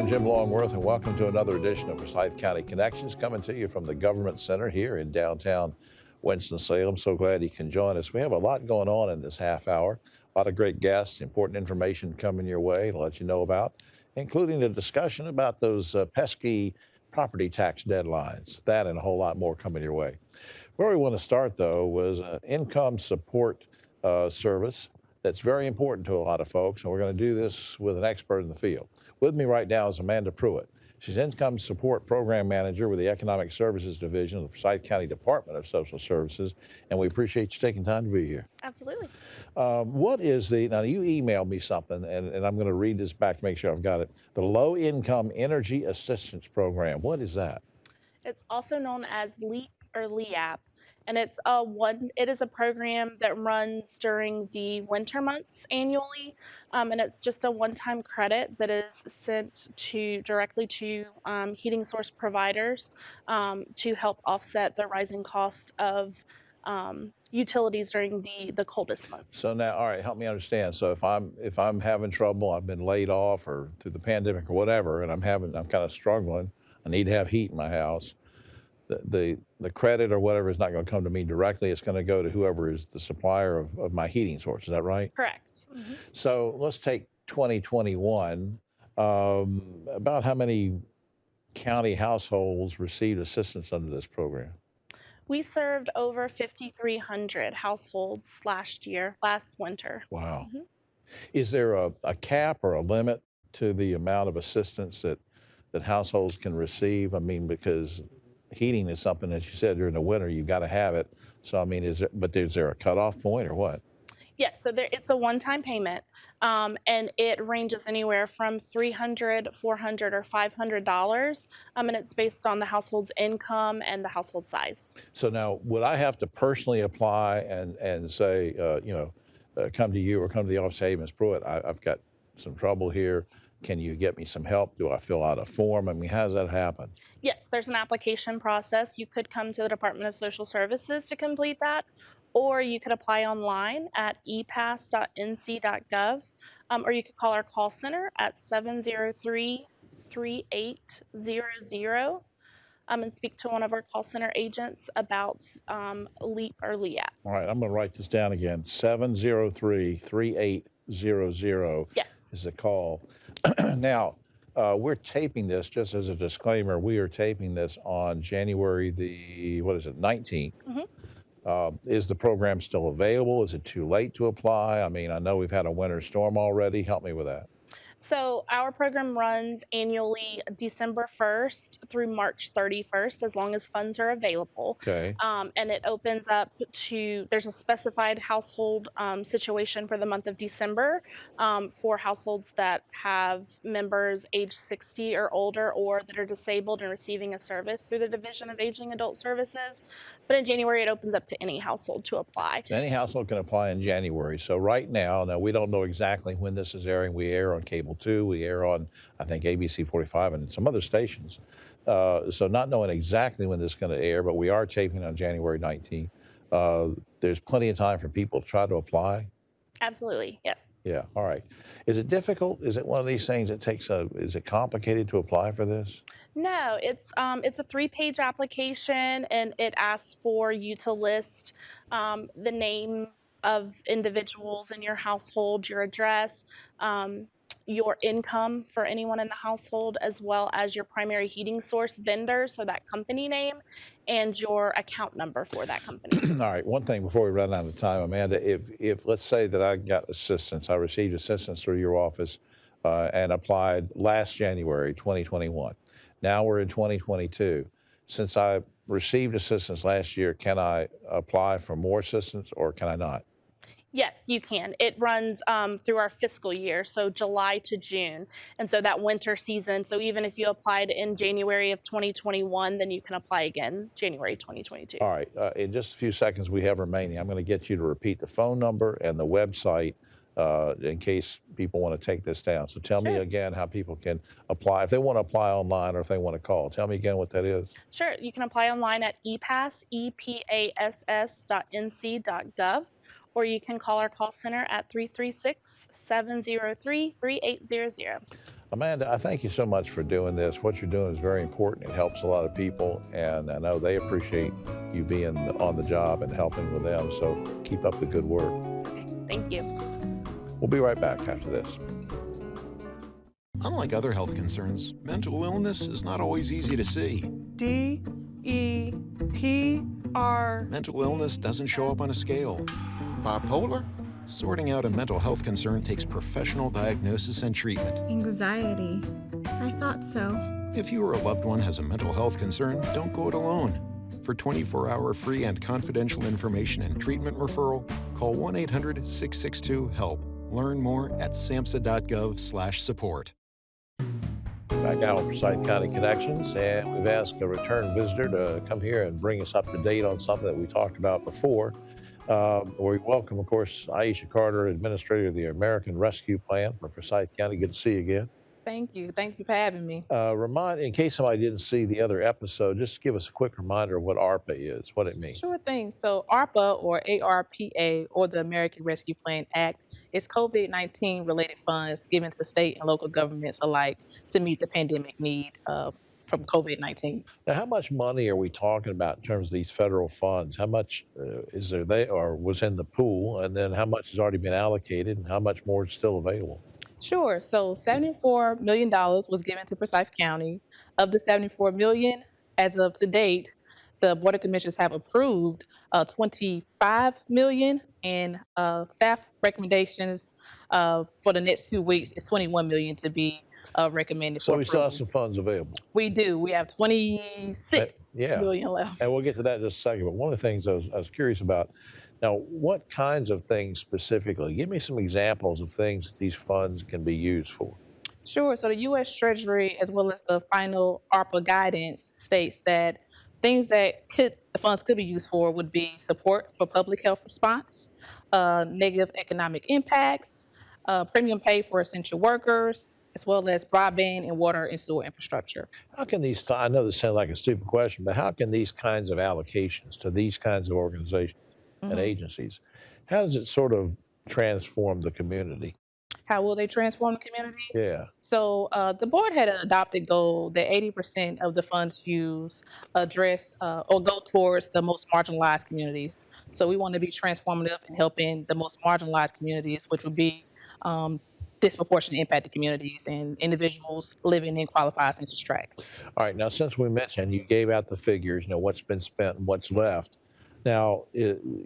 I'm Jim Longworth, and welcome to another edition of Forsyth County Connections, coming to you from the Government Center here in downtown Winston-Salem. So glad you can join us. We have a lot going on in this half hour, a lot of great guests, important information coming your way to let you know about, including a discussion about those pesky property tax deadlines. That and a whole lot more coming your way. Where we want to start, though, was an income support service that's very important to a lot of folks, and we're going to do this with an expert in the field. With me right now is Amanda Pruitt. She's Income Support Program Manager with the Economic Services Division of the Forsyth County Department of Social Services, and we appreciate you taking time to be here. Absolutely. What is now you emailed me something, and I'm going to read this back to make sure I've got it. The Low Income Energy Assistance Program. What is that? It's also known as LEAP or LEAP, and it is a program that runs during the winter months annually, and it's just a one-time credit that is sent directly to heating source providers to help offset the rising cost of utilities during the coldest months. So now, all right, help me understand. So if I'm having trouble, I've been laid off or through the pandemic or whatever, and I'm kind of struggling, I need to have heat in my house. The credit or whatever is not going to come to me directly. It's going to go to whoever is the supplier of my heating source. Is that right? Correct. Mm-hmm. So let's take 2021. About how many county households received assistance under this program? We served over 5,300 households last winter. Wow. Mm-hmm. Is there a cap or a limit to the amount of assistance that households can receive? I mean, because heating is something that you said during the winter, you've got to have it. So, I mean, is there a cutoff point or what? Yes, so it's a one-time payment, and it ranges anywhere from $300, $400, or $500, and it's based on the household's income and the household size. So now, would I have to personally apply and say, come to you or come to the office, hey, Ms. Pruitt, I've got some trouble here. Can you get me some help? Do I fill out a form? I mean, how does that happen? Yes, there's an application process. You could come to the Department of Social Services to complete that, or you could apply online at epass.nc.gov, or you could call our call center at 703-3800 and speak to one of our call center agents about LEAP or LEAP. All right, I'm going to write this down again. 703-3800 yes. is the call. Now, we're taping this, just as a disclaimer, we are taping this on January 19th. Mm-hmm. Is the program still available? Is it too late to apply? I mean, I know we've had a winter storm already. Help me with that. So our program runs annually December 1st through March 31st, as long as funds are available. Okay. And it opens up there's a specified household situation for the month of December for households that have members age 60 or older or that are disabled and receiving a service through the Division of Aging Adult Services. But in January, it opens up to any household to apply. So any household can apply in January. So right now we don't know exactly when this is airing. We air on Cable 2, we air on, I think, ABC 45 and some other stations. So not knowing exactly when this is going to air, but we are taping on January 19th. There's plenty of time for people to try to apply. Absolutely, yes. Yeah, all right. Is it difficult? Is it one of these things that is it complicated to apply for this? No, it's a 3-page application, and it asks for you to list the name of individuals in your household, your address, your income for anyone in the household, as well as your primary heating source vendor, so that company name, and your account number for that company. All right, one thing before we run out of time, Amanda, if let's say that I received assistance through your office and applied last January 2021. Now we're in 2022. Since I received assistance last year, can I apply for more assistance or can I not? Yes, you can. It runs through our fiscal year, so July to June. And so that winter season, so even if you applied in January of 2021, then you can apply again January 2022. All right. In just a few seconds we have remaining, I'm going to get you to repeat the phone number and the website in case people want to take this down. So tell me again how people can apply, if they want to apply online or if they want to call. Tell me again what that is. Sure. You can apply online at epass.nc.gov, or you can call our call center at 336-703-3800. Amanda, I thank you so much for doing this. What you're doing is very important. It helps a lot of people, and I know they appreciate you being on the job and helping with them. So keep up the good work. Okay, thank you. We'll be right back after this. Unlike other health concerns, mental illness is not always easy to see. DEPR. Mental illness doesn't show up on a scale. Bipolar? Sorting out a mental health concern takes professional diagnosis and treatment. Anxiety. I thought so. If you or a loved one has a mental health concern, don't go it alone. For 24-hour free and confidential information and treatment referral, call 1-800-662-HELP. Learn more at samhsa.gov/support. Back now for Forsyth County Connections, and we've asked a return visitor to come here and bring us up to date on something that we talked about before. We welcome, of course, Iesha Carter, Administrator of the American Rescue Plan for Forsyth County. Good to see you again. Thank you. Thank you for having me. In case somebody didn't see the other episode, just give us a quick reminder of what ARPA is, what it means. Sure thing. So ARPA, or ARPA, or the American Rescue Plan Act, is COVID-19 related funds given to state and local governments alike to meet the pandemic need from COVID-19. Now, how much money are we talking about in terms of these federal funds? How much is there or was in the pool, and then how much has already been allocated, and how much more is still available? Sure. So $74 million was given to Forsyth County. Of the $74 million, as of to date, the Board of Commissioners have approved $25 million, and staff recommendations for the next 2 weeks is $21 million to be recommended So for we still have approval. some funds available. We do. We have 26 Yeah. million left. And we'll get to that in just a second. But one of the things I was curious about, now, what kinds of things specifically? Give me some examples of things that these funds can be used for. Sure. So the U.S. Treasury, as well as the final ARPA guidance, states that things that the funds could be used for would be support for public health response, negative economic impacts, premium pay for essential workers, as well as broadband and water and sewer infrastructure. How can these, I know this sounds like a stupid question, but how can these kinds of allocations to these kinds of organizations and agencies, how does it sort of transform the community? How will they transform the community? Yeah. So the board had an adopted goal that 80% of the funds used address or go towards the most marginalized communities. So we want to be transformative in helping the most marginalized communities, which would be disproportionately impacted communities and individuals living in qualified census tracts. All right. Now, since we mentioned you gave out the figures, what's been spent and what's left. Now,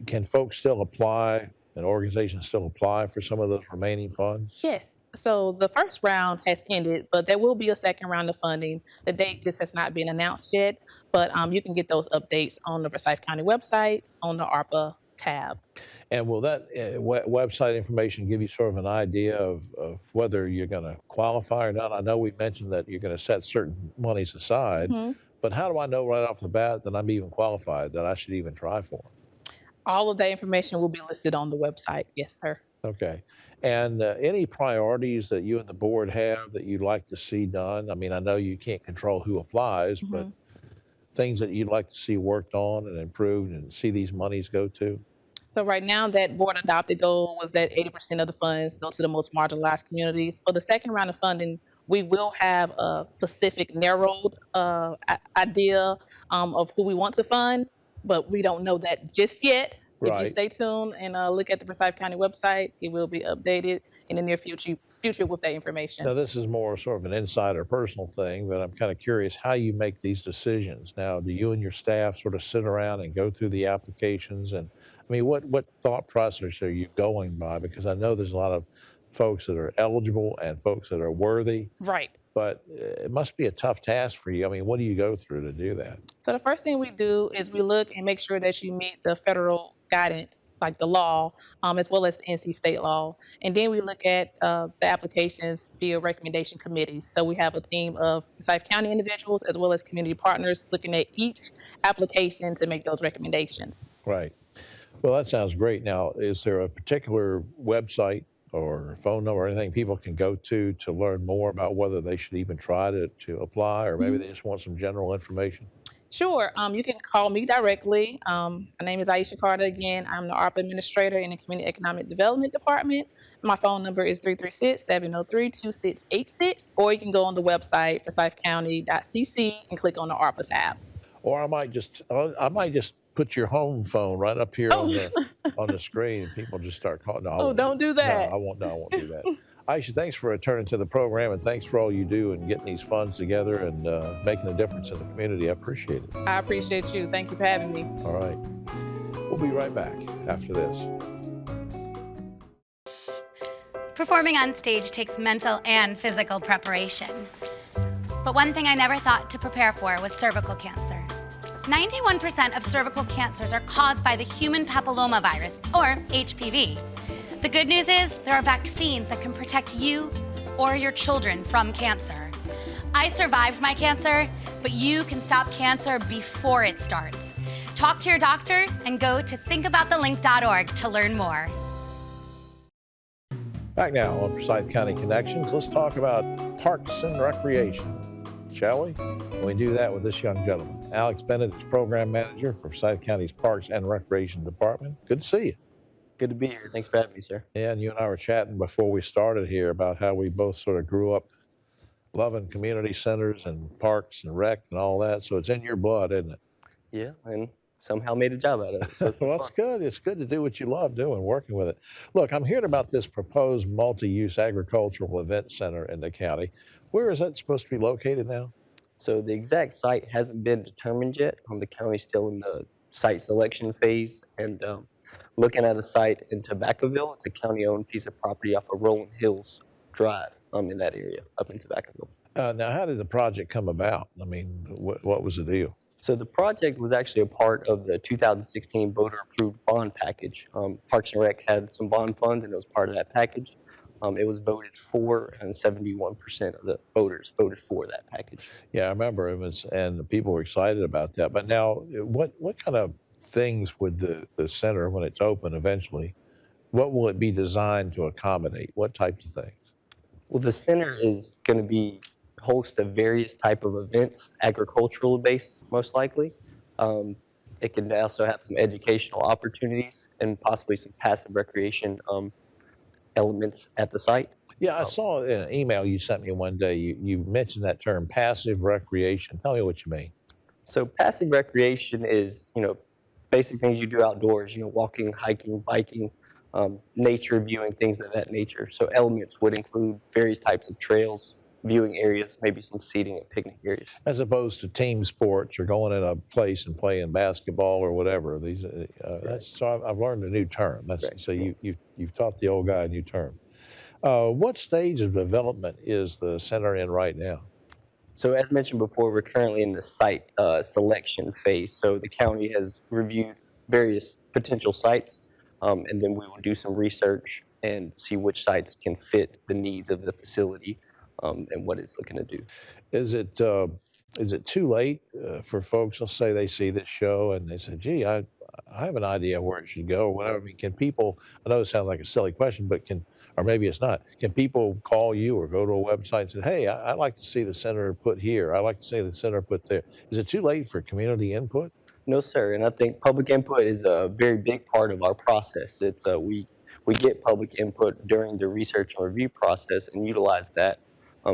can folks still apply, and organizations still apply for some of those remaining funds? Yes. So the first round has ended, but there will be a second round of funding. The date just has not been announced yet, but you can get those updates on the Forsyth County website on the ARPA tab. And will that website information give you sort of an idea of whether you're going to qualify or not? I know we mentioned that you're going to set certain monies aside, but how do I know right off the bat that I'm even qualified, that I should even try for them? All of that information will be listed on the website. Yes, sir. Okay. And any priorities that you and the board have that you'd like to see done? I mean, I know you can't control who applies, but things that you'd like to see worked on and improved and see these monies go to? So right now, that board adopted goal was that 80% of the funds go to the most marginalized communities. For the second round of funding, we will have a specific narrowed idea of who we want to fund, but we don't know that just yet. If you Right. stay tuned and look at the Forsyth County website, it will be updated in the near future with that information. Now, this is more sort of an insider personal thing, but I'm kind of curious how you make these decisions. Now, do you and your staff sort of sit around and go through the applications? And I mean, what thought process are you going by? Because I know there's a lot of folks that are eligible and folks that are worthy, Right. but it must be a tough task for you. I mean, what do you go through to do that? So the first thing we do is we look and make sure that you meet the federal guidance, like the law, as well as the NC state law. And then we look at the applications via recommendation committees. So we have a team of Forsyth County individuals as well as community partners looking at each application to make those recommendations. Right. Well, that sounds great. Now, is there a particular website or phone number or anything people can go to learn more about whether they should even try to apply, or maybe they just want some general information? Sure. You can call me directly. My name is Iesha Carter. Again, I'm the ARPA administrator in the Community Economic Development Department. My phone number is 336-703-2686, or you can go on the website, forsythcounty.cc, and click on the ARPA tab. Or I might just put your home phone right up here Oh, on the screen, and people just start calling. No, I oh, won't don't do that. No, I won't. No, I won't do that. Aisha, thanks for returning to the program, and thanks for all you do and getting these funds together and making a difference in the community. I appreciate it. I appreciate you. Thank you for having me. All right. We'll be right back after this. Performing on stage takes mental and physical preparation. But one thing I never thought to prepare for was cervical cancer. 91% of cervical cancers are caused by the human papillomavirus, or HPV. The good news is there are vaccines that can protect you or your children from cancer. I survived my cancer, but you can stop cancer before it starts. Talk to your doctor and go to thinkaboutthelink.org to learn more. Back now on Forsyth County Connections, let's talk about parks and recreation, shall we? We do that with this young gentleman. Alex Bennett is program manager for Forsyth County's Parks and Recreation Department. Good to see you. Good to be here. Thanks for having me, sir. Yeah, and you and I were chatting before we started here about how we both sort of grew up loving community centers and parks and rec and all that. So it's in your blood, isn't it? Yeah, and somehow made a job out of it. So Well, it's good. It's good to do what you love doing, working with it. Look, I'm hearing about this proposed multi-use agricultural event center in the county. Where is that supposed to be located now? So the exact site hasn't been determined yet. The county's still in the site selection phase, and looking at a site in Tobaccoville. It's a county-owned piece of property off of Rolling Hills Drive in that area up in Tobaccoville. Now, how did the project come about? I mean, what was the deal? So the project was actually a part of the 2016 voter-approved bond package. Parks and Rec had some bond funds, and it was part of that package. It was voted for, and 71% of the voters voted for that package. Yeah, I remember it was, and people were excited about that. But now, what kind of things would the center, when it's open eventually, what will it be designed to accommodate? What types of things? Well, the center is going to be host of various type of events, agricultural based most likely. It can also have some educational opportunities and possibly some passive recreation elements at the site. Yeah, I saw in an email you sent me one day, you mentioned that term, passive recreation. Tell me what you mean. So passive recreation is, basic things you do outdoors, walking, hiking, biking, nature viewing, things of that nature. So elements would include various types of trails, viewing areas, maybe some seating and picnic areas. As opposed to team sports or going in a place and playing basketball or whatever. These, so I've learned a new term. Right. So you've taught the old guy a new term. What stage of development is the center in right now? So as mentioned before, we're currently in the site selection phase. So the county has reviewed various potential sites, and then we will do some research and see which sites can fit the needs of the facility and what it's looking to do. Is it too late for folks? Let's say they see this show and they say, "Gee, I have an idea where it should go," or whatever. I mean, can people? I know it sounds like a silly question, but or maybe it's not. Can people call you or go to a website and say, "Hey, I'd like to see the center put here. I'd like to see the center put there." Is it too late for community input? No, sir. And I think public input is a very big part of our process. It's we get public input during the research and review process and utilize that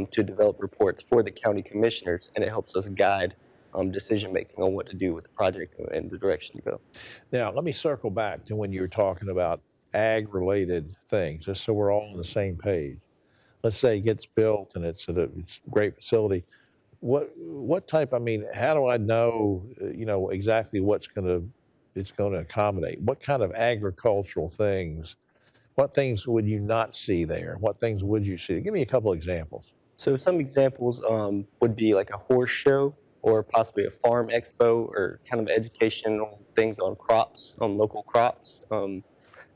to develop reports for the county commissioners, and it helps us guide decision making on what to do with the project and the direction to go. Now, let me circle back to when you were talking about ag-related things, just so we're all on the same page. Let's say it gets built and it's a great facility. What type? I mean, how do I know, exactly it's going to accommodate? What kind of agricultural things? What things would you not see there? What things would you see? Give me a couple examples. So some examples would be like a horse show or possibly a farm expo or kind of educational things on crops, on local crops.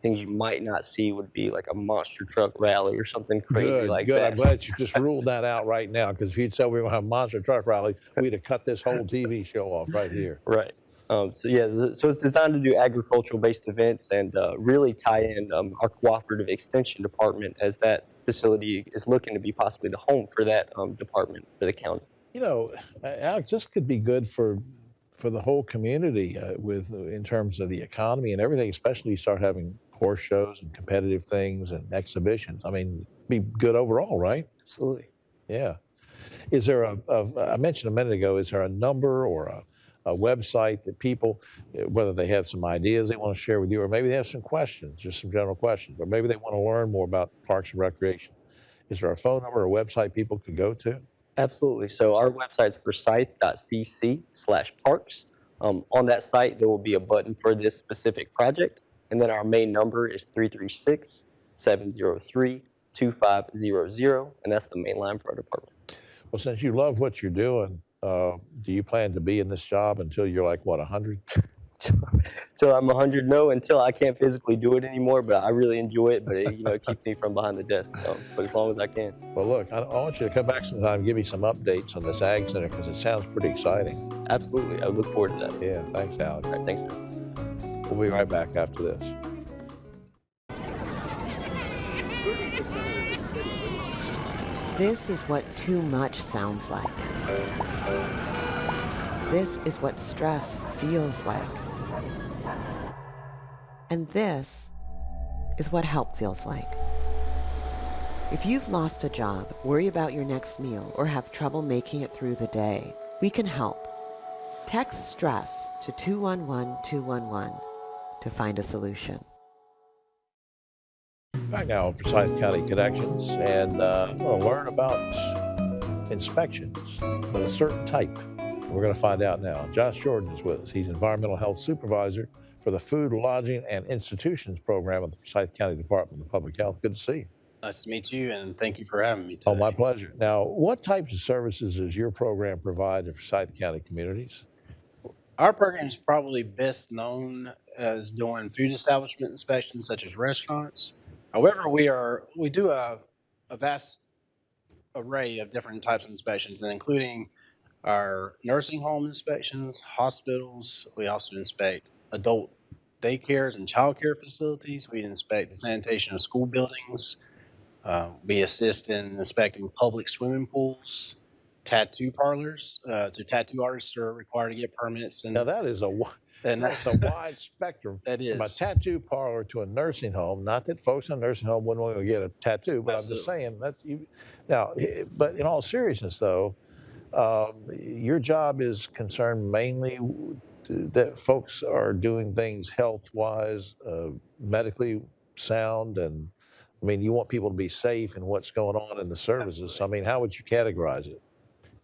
Things you might not see would be like a monster truck rally or something crazy like Good. that. I'm glad you just ruled that out right now, because if you'd said we were going to have a monster truck rally, we'd have cut this whole TV show off right here. Right. So it's designed to do agricultural-based events and really tie in our cooperative extension department, as that facility is looking to be possibly the home for that department for the county. Alex, this could be good for for the whole community with in terms of the economy and everything, especially you start having horse shows and competitive things and exhibitions. I mean, be good overall, right? Absolutely. Yeah. Is there I mentioned a minute ago, is there a number or a website that people, whether they have some ideas they want to share with you, or maybe they have some questions, just some general questions, or maybe they want to learn more about Parks and Recreation? Is there a phone number or a website people could go to? Absolutely. So our website's forsyth.cc/parks. On that site, there will be a button for this specific project. And then our main number is 336-703-2500. And that's the main line for our department. Well, since you love what you're doing, do you plan to be in this job until you're like, what, 100? Till I'm 100, no, until I can't physically do it anymore. But I really enjoy it. But it keeps me from behind the desk. But as long as I can. Well, look, I want you to come back sometime and give me some updates on this Ag Center because it sounds pretty exciting. Absolutely. I look forward to that. Yeah, thanks, Alex. All right, thanks, sir. We'll be right back after this. This is what too much sounds like. This is what stress feels like. And this is what help feels like. If you've lost a job, worry about your next meal, or have trouble making it through the day, we can help. Text STRESS to 211211 to find a solution. Back now on Forsyth County Connections, and we're going to learn about inspections, but a certain type. We're going to find out now. Josh Jordan is with us. He's Environmental Health Supervisor for the Food, Lodging, and Institutions Program of the Forsyth County Department of Public Health. Good to see you. Nice to meet you, and thank you for having me today. Oh, my pleasure. Now, what types of services does your program provide to Forsyth County communities? Our program is probably best known as doing food establishment inspections, such as restaurants. However, we do a vast array of different types of inspections, and including our nursing home inspections, hospitals. We also inspect adult daycares and child care facilities. We inspect the sanitation of school buildings. We assist in inspecting public swimming pools, tattoo parlors. Tattoo artists are required to get permits. Now, that's a wide spectrum. That is. From a tattoo parlor to a nursing home. Not that folks in a nursing home wouldn't want to get a tattoo, but Absolutely. I'm just saying that's you. Now, but in all seriousness, though, your job is concerned mainly that folks are doing things health-wise, medically sound, and I mean, you want people to be safe in what's going on in the services. Absolutely. So, I mean, how would you categorize it?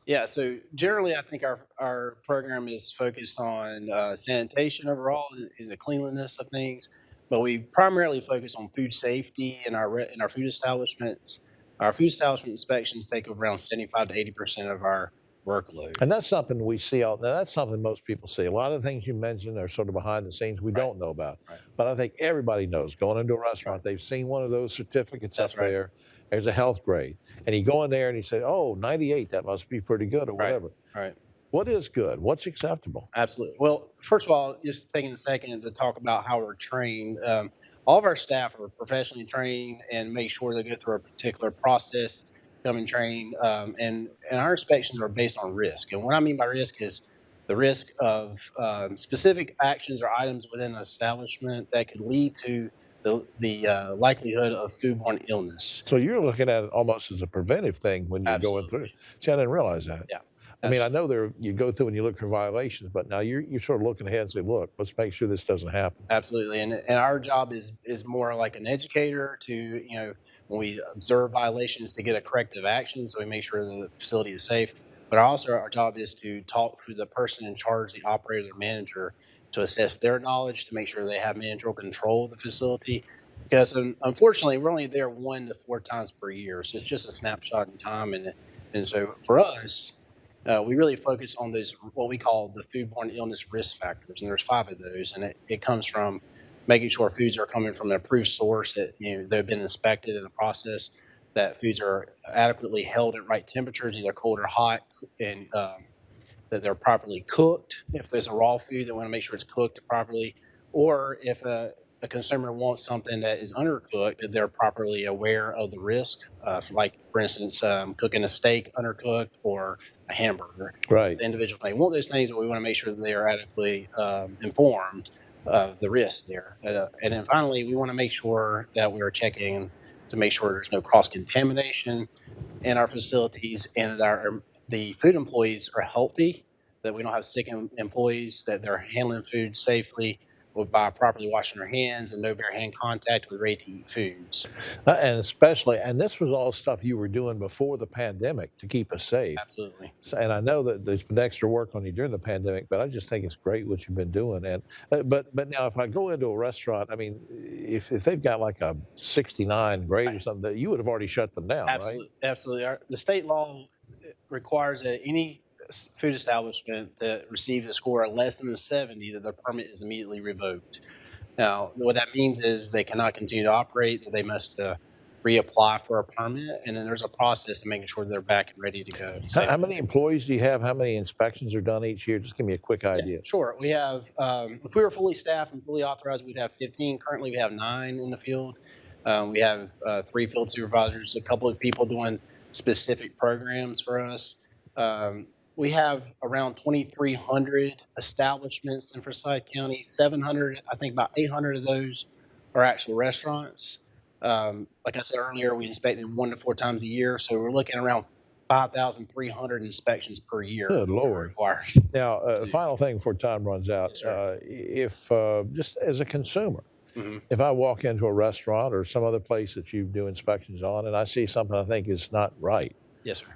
Yeah, so generally, I think our program is focused on sanitation overall and the cleanliness of things, but we primarily focus on food safety in our food establishments. Our food establishment inspections take around 75 to 80% of our workload. And that's something we see out there. That's something most people see. A lot of the things you mentioned are sort of behind the scenes we don't know about. Right. But I think everybody knows going into a restaurant, they've seen one of those certificates That's up right. there. There's a health grade. And you go in there and you say, oh, 98, that must be pretty good or Right. whatever. Right. What is good? What's acceptable? Absolutely. Well, first of all, just taking a second to talk about how we're trained. All of our staff are professionally trained and make sure they go through a particular process, come and train. And our inspections are based on risk. And what I mean by risk is the risk of specific actions or items within an establishment that could lead to the likelihood of foodborne illness. So you're looking at it almost as a preventive thing when you're going through. Absolutely. See, I didn't realize that. Yeah. I mean, I know you go through and you look for violations, but now you're sort of looking ahead and say, look, let's make sure this doesn't happen. Absolutely. And our job is more like an educator to, when we observe violations, to get a corrective action so we make sure the facility is safe. But also our job is to talk to the person in charge, the operator, the manager, to assess their knowledge, to make sure they have managerial control of the facility. Because unfortunately, we're only there 1 to 4 times per year. So it's just a snapshot in time. And so for us, we really focus on those, what we call the foodborne illness risk factors, and there's 5 of those. And it comes from making sure foods are coming from an approved source, that they've been inspected in the process, that foods are adequately held at right temperatures, either cold or hot, and that they're properly cooked. If there's a raw food, they want to make sure it's cooked properly. Or if a consumer wants something that is undercooked, that they're properly aware of the risk. Like, for instance, cooking a steak undercooked or a hamburger. Right. So individuals may want those things, but we want to make sure that they are adequately informed of the risks there. And then finally, we want to make sure that we are checking to make sure there's no cross-contamination in our facilities, and that the food employees are healthy, that we don't have sick employees, that they're handling food safely by properly washing their hands and no bare hand contact with ready-to-eat foods. And especially, and this was all stuff you were doing before the pandemic to keep us safe. Absolutely. So, and I know that there's been extra work on you during the pandemic, but I just think it's great what you've been doing. And but now, if I go into a restaurant, I mean, if they've got like a 69 grade or something, you would have already shut them down, Absolutely. right? Absolutely. The state law requires that any food establishment that receives a score less than a 70, that their permit is immediately revoked. Now, what that means is they cannot continue to operate, that they must reapply for a permit, and then there's a process to making sure they're back and ready to go. How many employees do you have? How many inspections are done each year? Just give me a quick idea. Yeah, sure. We have, if we were fully staffed and fully authorized, we'd have 15. Currently, we have 9 in the field. We have 3 field supervisors, a couple of people doing specific programs for us. We have around 2,300 establishments in Forsyth County. 700, I think about 800 of those are actual restaurants. Like I said earlier, we inspect them 1 to 4 times a year, so we're looking around 5,300 inspections per year. Good Lord. Required. Now, final thing before time runs out. Yes, if just as a consumer, Mm-hmm. if I walk into a restaurant or some other place that you do inspections on and I see something I think is not right, Yes, sir.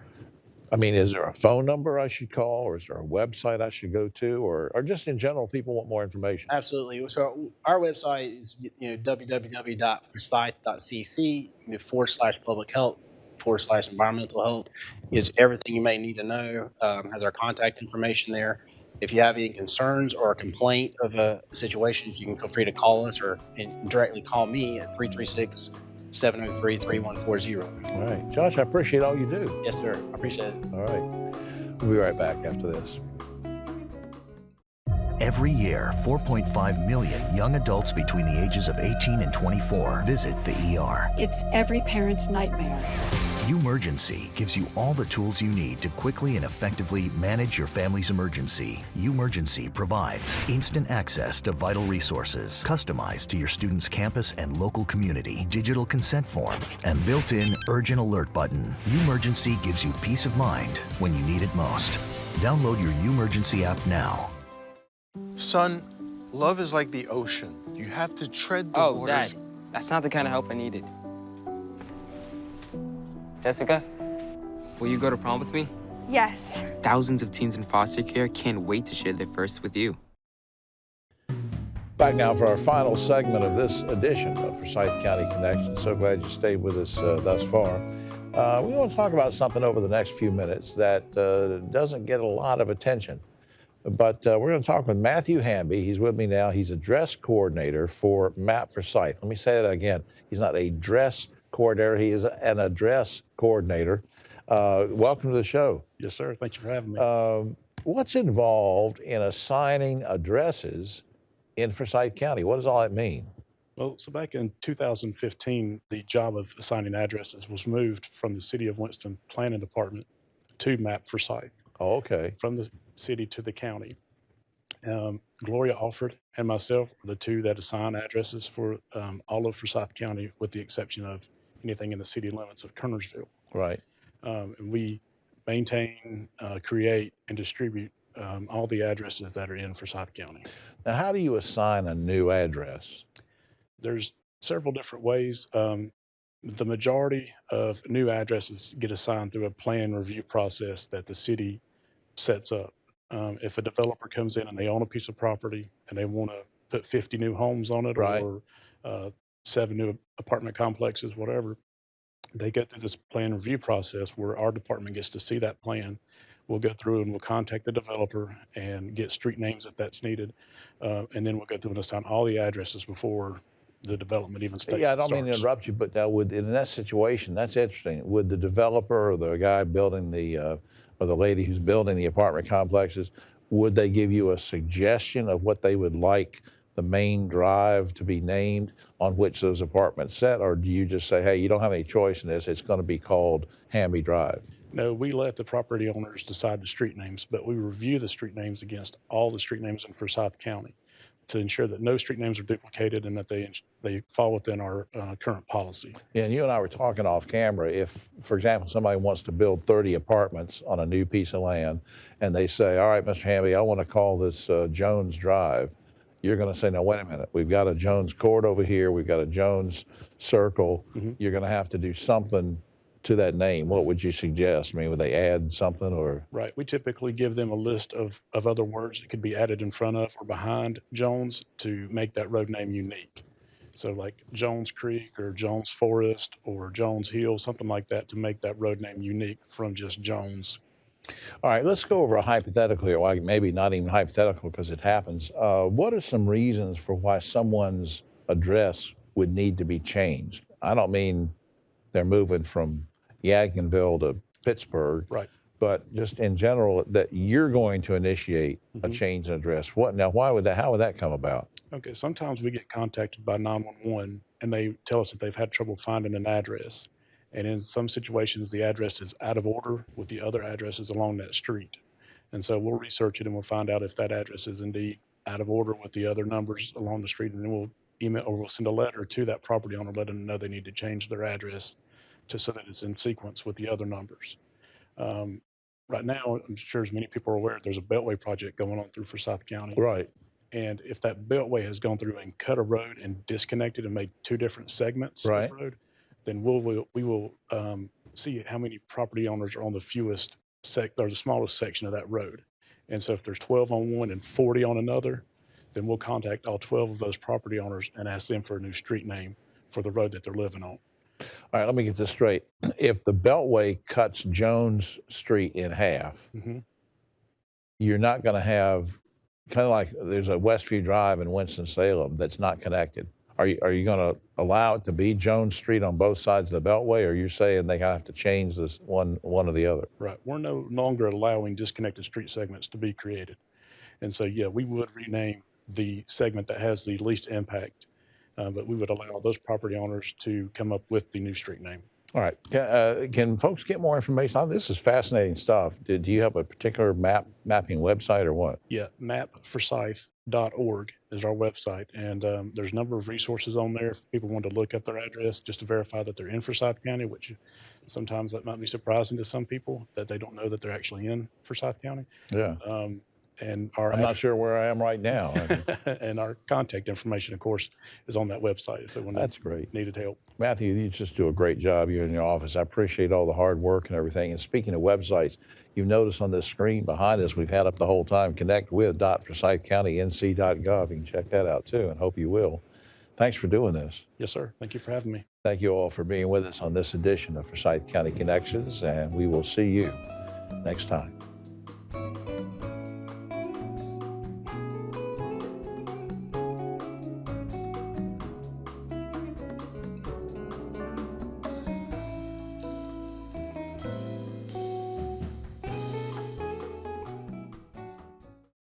I mean, is there a phone number I should call, or is there a website I should go to, or just in general, people want more information? Absolutely. So our website is www.forsyth.cc /public health /environmental health. Is everything you may need to know. Has our contact information there. If you have any concerns or a complaint of a situation, you can feel free to call us or directly call me at 336-703-3140. All right. Josh, I appreciate all you do. Yes, sir. I appreciate it. All right. We'll be right back after this. Every year, 4.5 million young adults between the ages of 18 and 24 visit the ER. It's every parent's nightmare. Umergency gives you all the tools you need to quickly and effectively manage your family's emergency. Umergency provides instant access to vital resources, customized to your student's campus and local community, digital consent form, and built-in urgent alert button. Umergency gives you peace of mind when you need it most. Download your Umergency app now. Son, love is like the ocean. You have to tread the waters. Dad, that's not the kind of help I needed. Jessica, will you go to prom with me? Yes. Thousands of teens in foster care can't wait to share their first with you. Back now for our final segment of this edition of Forsyth County Connection. So glad you stayed with us thus far. We want to talk about something over the next few minutes that doesn't get a lot of attention. But we're going to talk with Matthew Hamby. He's with me now. He's a dress coordinator for MapForsyth. Let me say that again. He's not a dress coordinator. He is an address coordinator. Welcome to the show. Yes, sir. Thank you for having me. What's involved in assigning addresses in Forsyth County? What does all that mean? Well, so back in 2015, the job of assigning addresses was moved from the City of Winston Planning Department to MapForsyth. Oh, okay. From the city to the county. Gloria Alford and myself are the two that assign addresses for all of Forsyth County, with the exception of anything in the city limits of Kernersville. Right. And we maintain, create, and distribute all the addresses that are in Forsyth County. Now, how do you assign a new address? There's several different ways. The majority of new addresses get assigned through a plan review process that the city sets up. If a developer comes in and they own a piece of property and they want to put 50 new homes on it, right, or 7 new apartment complexes, whatever, they go through this plan review process where our department gets to see that plan. We'll go through and we'll contact the developer and get street names if that's needed. And then we'll go through and assign all the addresses before the development even starts. Yeah, I don't mean to interrupt you, but now in that situation, that's interesting. Would the developer or the guy building or the lady who's building the apartment complexes, would they give you a suggestion of what they would like the main drive to be named on which those apartments sit, or do you just say, hey, you don't have any choice in this, it's going to be called Hamby Drive? No, we let the property owners decide the street names, but we review the street names against all the street names in Forsyth County to ensure that no street names are duplicated and that they fall within our current policy. Yeah, and you and I were talking off camera. If, for example, somebody wants to build 30 apartments on a new piece of land, and they say, all right, Mr. Hamby, I want to call this Jones Drive, you're going to say, no, wait a minute. We've got a Jones Court over here. We've got a Jones Circle. You're going to have to do something to that name. What would you suggest? I mean, would they add something or? Right. We typically give them a list of other words that could be added in front of or behind Jones to make that road name unique. So like Jones Creek or Jones Forest or Jones Hill, something like that, to make that road name unique from just Jones. All right, let's go over a hypothetical here. Well, maybe not even hypothetical because it happens. What are some reasons for why someone's address would need to be changed? I don't mean they're moving from Yadkinville to Pittsburgh, right? But just in general, that you're going to initiate a change in address. Why would that? How would that come about? Okay, sometimes we get contacted by 911 and they tell us that they've had trouble finding an address. And in some situations, the address is out of order with the other addresses along that street. And so we'll research it and we'll find out if that address is indeed out of order with the other numbers along the street. And then we'll email or we'll send a letter to that property owner, letting them know they need to change their address so that it's in sequence with the other numbers. Right now, I'm sure as many people are aware, there's a Beltway project going on through Forsyth County. Right. And if that Beltway has gone through and cut a road and disconnected and made two different segments of road, then we will see how many property owners are on the fewest or the smallest section of that road. And so if there's 12 on one and 40 on another, then we'll contact all 12 of those property owners and ask them for a new street name for the road that they're living on. All right, let me get this straight. If the Beltway cuts Jones Street in half, you're not going to have, kind of like there's a Westview Drive in Winston-Salem that's not connected. Are you going to allow it to be Jones Street on both sides of the Beltway, or are you saying they have to change this one or the other? Right. We're no longer allowing disconnected street segments to be created. And so, yeah, we would rename the segment that has the least impact, but we would allow those property owners to come up with the new street name. All right. Can folks get more information on this? Is fascinating stuff. Do you have a particular mapping website or what? Yeah, MapForsyth.org is our website, and there's a number of resources on there if people want to look up their address just to verify that they're in Forsyth County, which sometimes that might be surprising to some people that they don't know that they're actually in Forsyth County. Yeah. And I'm not sure where I am right now. And our contact information, of course, is on that website if they needed help. Matthew, you just do a great job, you in your office. I appreciate all the hard work and everything. And speaking of websites, you've noticed on this screen behind us, we've had up the whole time, connectwith.forsythcountync.gov. You can check that out too, and hope you will. Thanks for doing this. Yes, sir. Thank you for having me. Thank you all for being with us on this edition of Forsyth County Connections, and we will see you next time.